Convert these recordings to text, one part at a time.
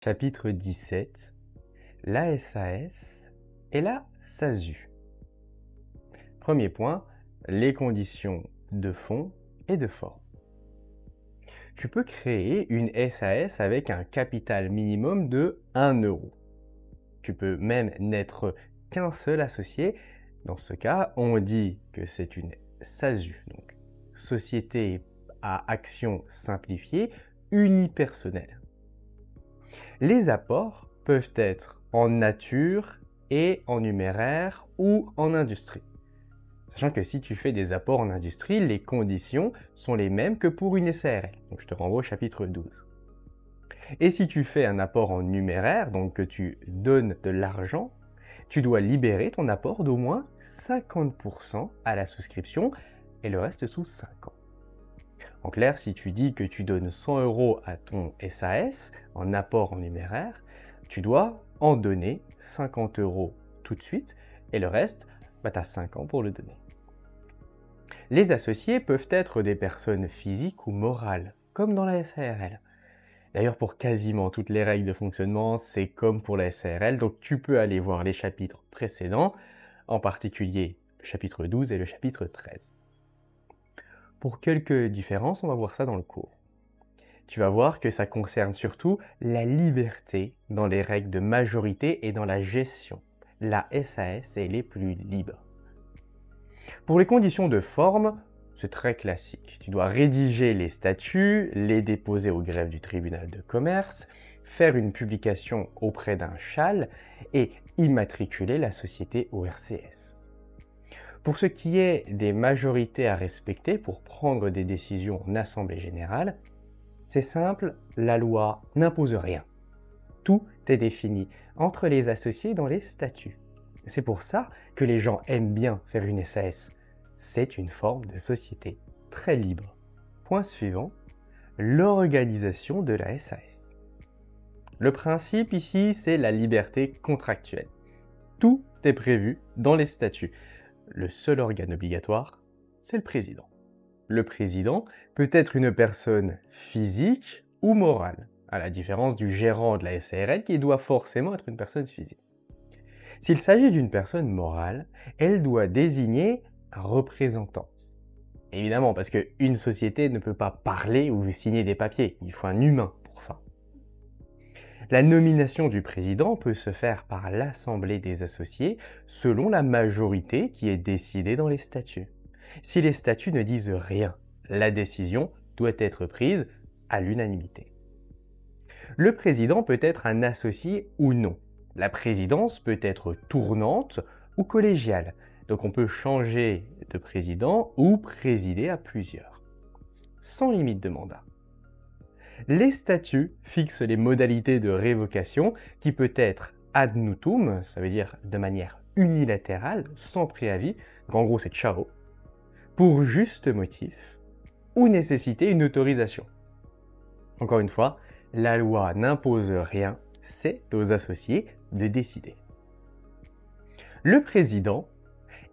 Chapitre 17. La SAS et la SASU. Premier point, les conditions de fond et de forme. Tu peux créer une SAS avec un capital minimum de 1 euro. Tu peux même n'être qu'un seul associé. Dans ce cas, on dit que c'est une SASU, donc Société à action simplifiée unipersonnelle. Les apports peuvent être en nature et en numéraire ou en industrie. Sachant que si tu fais des apports en industrie, les conditions sont les mêmes que pour une SARL. Donc je te renvoie au chapitre 12. Et si tu fais un apport en numéraire, donc que tu donnes de l'argent, tu dois libérer ton apport d'au moins 50% à la souscription et le reste sous 5 ans. En clair, si tu dis que tu donnes 100 euros à ton SAS en apport en numéraire, tu dois en donner 50 euros tout de suite et le reste, tu as 5 ans pour le donner. Les associés peuvent être des personnes physiques ou morales, comme dans la SARL. D'ailleurs, pour quasiment toutes les règles de fonctionnement, c'est comme pour la SARL, donc tu peux aller voir les chapitres précédents, en particulier le chapitre 12 et le chapitre 13. Pour quelques différences, on va voir ça dans le cours. Tu vas voir que ça concerne surtout la liberté dans les règles de majorité et dans la gestion. La SAS est les plus libre. Pour les conditions de forme, c'est très classique. Tu dois rédiger les statuts, les déposer au greffe du tribunal de commerce, faire une publication auprès d'un CHAL et immatriculer la société au RCS. Pour ce qui est des majorités à respecter pour prendre des décisions en assemblée générale, c'est simple, la loi n'impose rien. Tout est défini entre les associés dans les statuts. C'est pour ça que les gens aiment bien faire une SAS. C'est une forme de société très libre. Point suivant, l'organisation de la SAS. Le principe ici, c'est la liberté contractuelle. Tout est prévu dans les statuts. Le seul organe obligatoire, c'est le président. Le président peut être une personne physique ou morale, à la différence du gérant de la SARL qui doit forcément être une personne physique. S'il s'agit d'une personne morale, elle doit désigner un représentant. Évidemment, parce qu'une société ne peut pas parler ou signer des papiers, il faut un humain pour ça. La nomination du président peut se faire par l'Assemblée des associés selon la majorité qui est décidée dans les statuts. Si les statuts ne disent rien, la décision doit être prise à l'unanimité. Le président peut être un associé ou non. La présidence peut être tournante ou collégiale. Donc on peut changer de président ou présider à plusieurs, sans limite de mandat. Les statuts fixent les modalités de révocation qui peut être ad nutum, ça veut dire de manière unilatérale, sans préavis, donc en gros c'est ciao, pour juste motif, ou nécessiter une autorisation. Encore une fois, la loi n'impose rien, c'est aux associés de décider. Le président,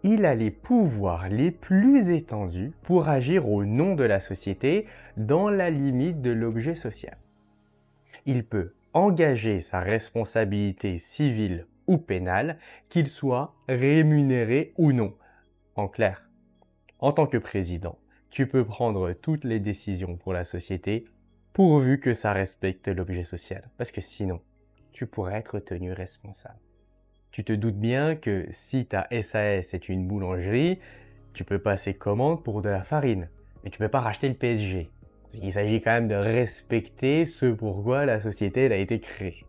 il a les pouvoirs les plus étendus pour agir au nom de la société dans la limite de l'objet social. Il peut engager sa responsabilité civile ou pénale, qu'il soit rémunéré ou non. En clair, en tant que président, tu peux prendre toutes les décisions pour la société pourvu que ça respecte l'objet social, parce que sinon, tu pourrais être tenu responsable. Tu te doutes bien que si ta SAS est une boulangerie, tu peux passer commande pour de la farine, mais tu ne peux pas racheter le PSG. Il s'agit quand même de respecter ce pourquoi la société a été créée.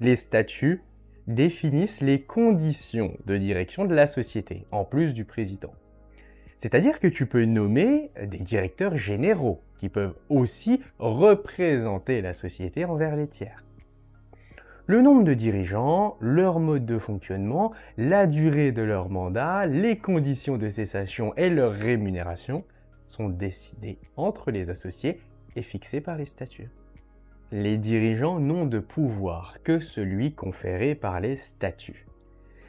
Les statuts définissent les conditions de direction de la société, en plus du président. C'est-à-dire que tu peux nommer des directeurs généraux qui peuvent aussi représenter la société envers les tiers. Le nombre de dirigeants, leur mode de fonctionnement, la durée de leur mandat, les conditions de cessation et leur rémunération sont décidés entre les associés et fixés par les statuts. Les dirigeants n'ont de pouvoir que celui conféré par les statuts.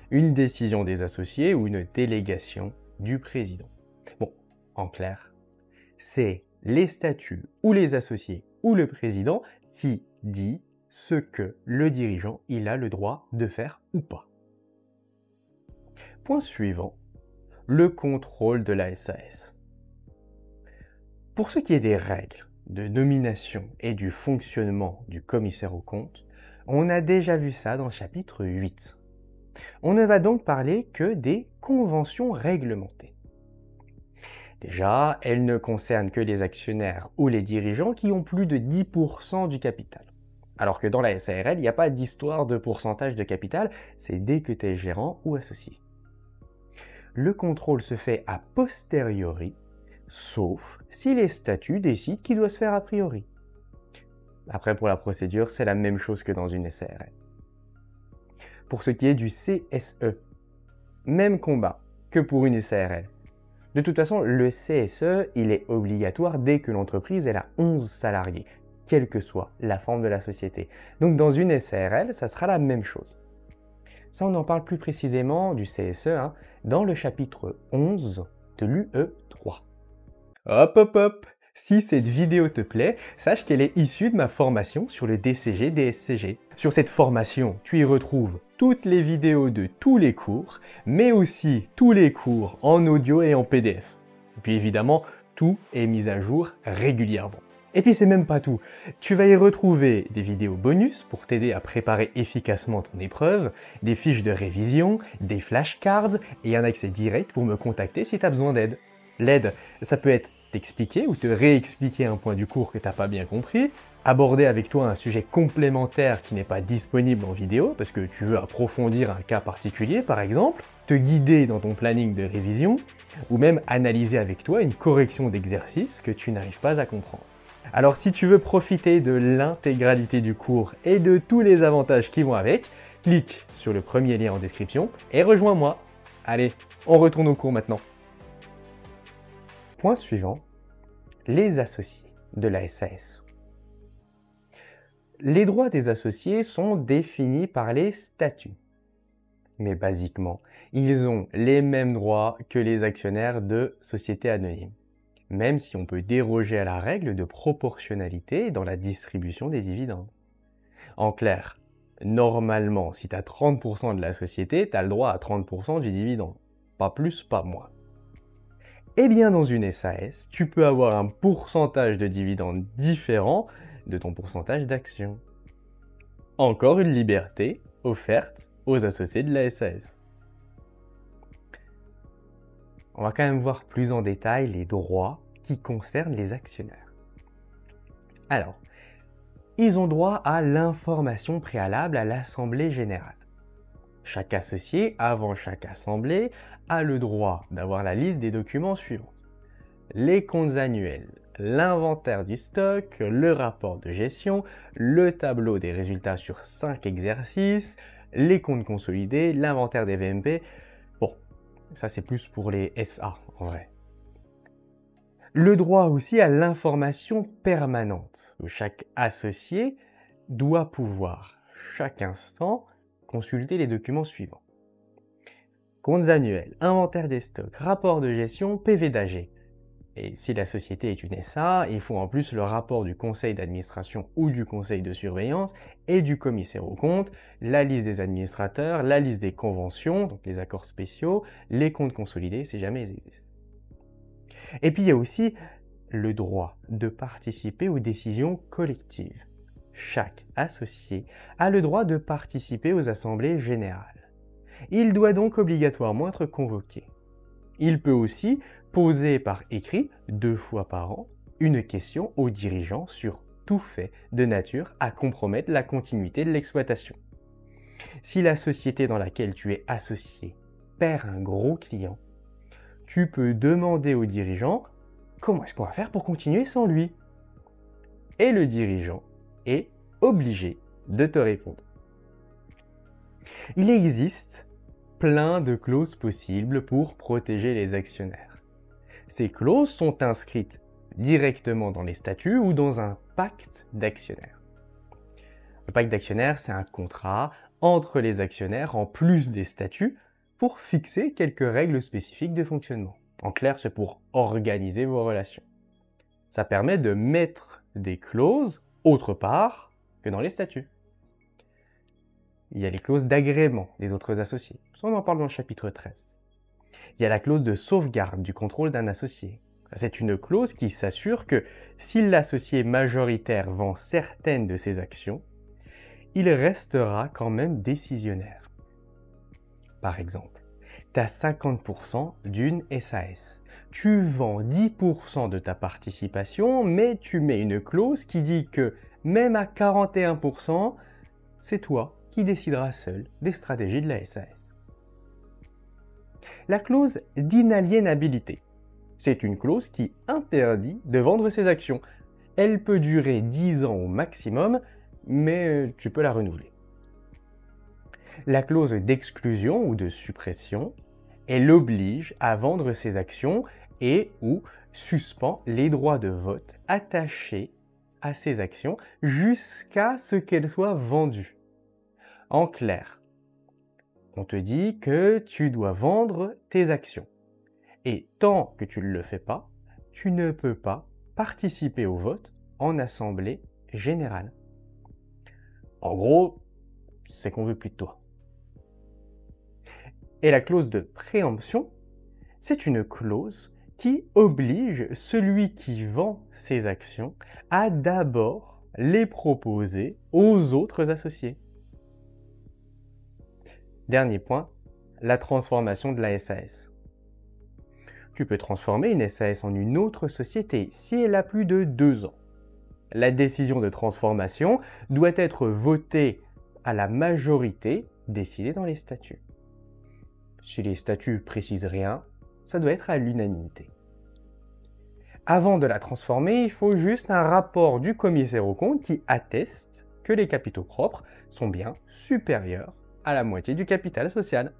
Une décision des associés ou une délégation du président. Bon, en clair, c'est les statuts ou les associés ou le président qui dit ce que le dirigeant il a le droit de faire ou pas. Point suivant, le contrôle de la SAS. Pour ce qui est des règles de nomination et du fonctionnement du commissaire aux comptes, on a déjà vu ça dans le chapitre 8. On ne va donc parler que des conventions réglementées. Déjà, elles ne concernent que les actionnaires ou les dirigeants qui ont plus de 10% du capital. Alors que dans la SARL, il n'y a pas d'histoire de pourcentage de capital, c'est dès que tu es gérant ou associé. Le contrôle se fait a posteriori, sauf si les statuts décident qu'il doit se faire a priori. Après, pour la procédure, c'est la même chose que dans une SARL. Pour ce qui est du CSE, même combat que pour une SARL. De toute façon, le CSE, il est obligatoire dès que l'entreprise elle a 11 salariés, quelle que soit la forme de la société. Donc dans une SARL, ça sera la même chose. Ça, on en parle plus précisément du CSE dans le chapitre 11 de l'UE3. Hop hop hop! Si cette vidéo te plaît, sache qu'elle est issue de ma formation sur le DCG DSCG. Sur cette formation, tu y retrouves toutes les vidéos de tous les cours, mais aussi tous les cours en audio et en PDF. Et puis évidemment, tout est mis à jour régulièrement. Et puis c'est même pas tout. Tu vas y retrouver des vidéos bonus pour t'aider à préparer efficacement ton épreuve, des fiches de révision, des flashcards et un accès direct pour me contacter si tu as besoin d'aide. L'aide, ça peut être t'expliquer ou te réexpliquer un point du cours que t'as pas bien compris, aborder avec toi un sujet complémentaire qui n'est pas disponible en vidéo parce que tu veux approfondir un cas particulier par exemple, te guider dans ton planning de révision ou même analyser avec toi une correction d'exercice que tu n'arrives pas à comprendre. Alors si tu veux profiter de l'intégralité du cours et de tous les avantages qui vont avec, clique sur le premier lien en description et rejoins-moi. Allez, on retourne au cours maintenant. Point suivant, les associés de la SAS. Les droits des associés sont définis par les statuts. Mais basiquement, ils ont les mêmes droits que les actionnaires de sociétés anonymes, même si on peut déroger à la règle de proportionnalité dans la distribution des dividendes. En clair, normalement, si tu as 30% de la société, tu as le droit à 30% du dividende. Pas plus, pas moins. Eh bien, dans une SAS, tu peux avoir un pourcentage de dividendes différent de ton pourcentage d'actions. Encore une liberté offerte aux associés de la SAS. On va quand même voir plus en détail les droits qui concernent les actionnaires. Alors, ils ont droit à l'information préalable à l'Assemblée générale. Chaque associé, avant chaque assemblée, a le droit d'avoir la liste des documents suivants. Les comptes annuels, l'inventaire du stock, le rapport de gestion, le tableau des résultats sur 5 exercices, les comptes consolidés, l'inventaire des VMP. Bon, ça c'est plus pour les SA en vrai. Le droit aussi à l'information permanente, où chaque associé doit pouvoir, chaque instant, consulter les documents suivants. Comptes annuels, inventaire des stocks, rapport de gestion, PV d'AG. Et si la société est une SA, il faut en plus le rapport du conseil d'administration ou du conseil de surveillance et du commissaire aux comptes, la liste des administrateurs, la liste des conventions, donc les accords spéciaux, les comptes consolidés si jamais ils existent. Et puis il y a aussi le droit de participer aux décisions collectives. Chaque associé a le droit de participer aux assemblées générales. Il doit donc obligatoirement être convoqué. Il peut aussi poser par écrit 2 fois par an une question aux dirigeants sur tout fait de nature à compromettre la continuité de l'exploitation. Si la société dans laquelle tu es associé perd un gros client, tu peux demander au dirigeant comment est-ce qu'on va faire pour continuer sans lui. Et le dirigeant est obligé de te répondre. Il existe plein de clauses possibles pour protéger les actionnaires. Ces clauses sont inscrites directement dans les statuts ou dans un pacte d'actionnaires. Le pacte d'actionnaires, c'est un contrat entre les actionnaires en plus des statuts pour fixer quelques règles spécifiques de fonctionnement. En clair, c'est pour organiser vos relations. Ça permet de mettre des clauses autre part que dans les statuts. Il y a les clauses d'agrément des autres associés. Ça, on en parle dans le chapitre 13. Il y a la clause de sauvegarde du contrôle d'un associé. C'est une clause qui s'assure que si l'associé majoritaire vend certaines de ses actions, il restera quand même décisionnaire. Par exemple, tu as 50% d'une SAS. Tu vends 10% de ta participation, mais tu mets une clause qui dit que même à 41%, c'est toi qui décideras seul des stratégies de la SAS. La clause d'inaliénabilité. C'est une clause qui interdit de vendre ses actions. Elle peut durer 10 ans au maximum, mais tu peux la renouveler. La clause d'exclusion ou de suppression, elle oblige à vendre ses actions et ou suspend les droits de vote attachés à ces actions jusqu'à ce qu'elles soient vendues. En clair, on te dit que tu dois vendre tes actions. Et tant que tu ne le fais pas, tu ne peux pas participer au vote en assemblée générale. En gros, c'est qu'on veut plus de toi. Et la clause de préemption, c'est une clause qui oblige celui qui vend ses actions à d'abord les proposer aux autres associés. Dernier point, la transformation de la SAS. Tu peux transformer une SAS en une autre société si elle a plus de 2 ans. La décision de transformation doit être votée à la majorité décidée dans les statuts. Si les statuts précisent rien, ça doit être à l'unanimité. Avant de la transformer, il faut juste un rapport du commissaire aux comptes qui atteste que les capitaux propres sont bien supérieurs à la moitié du capital social.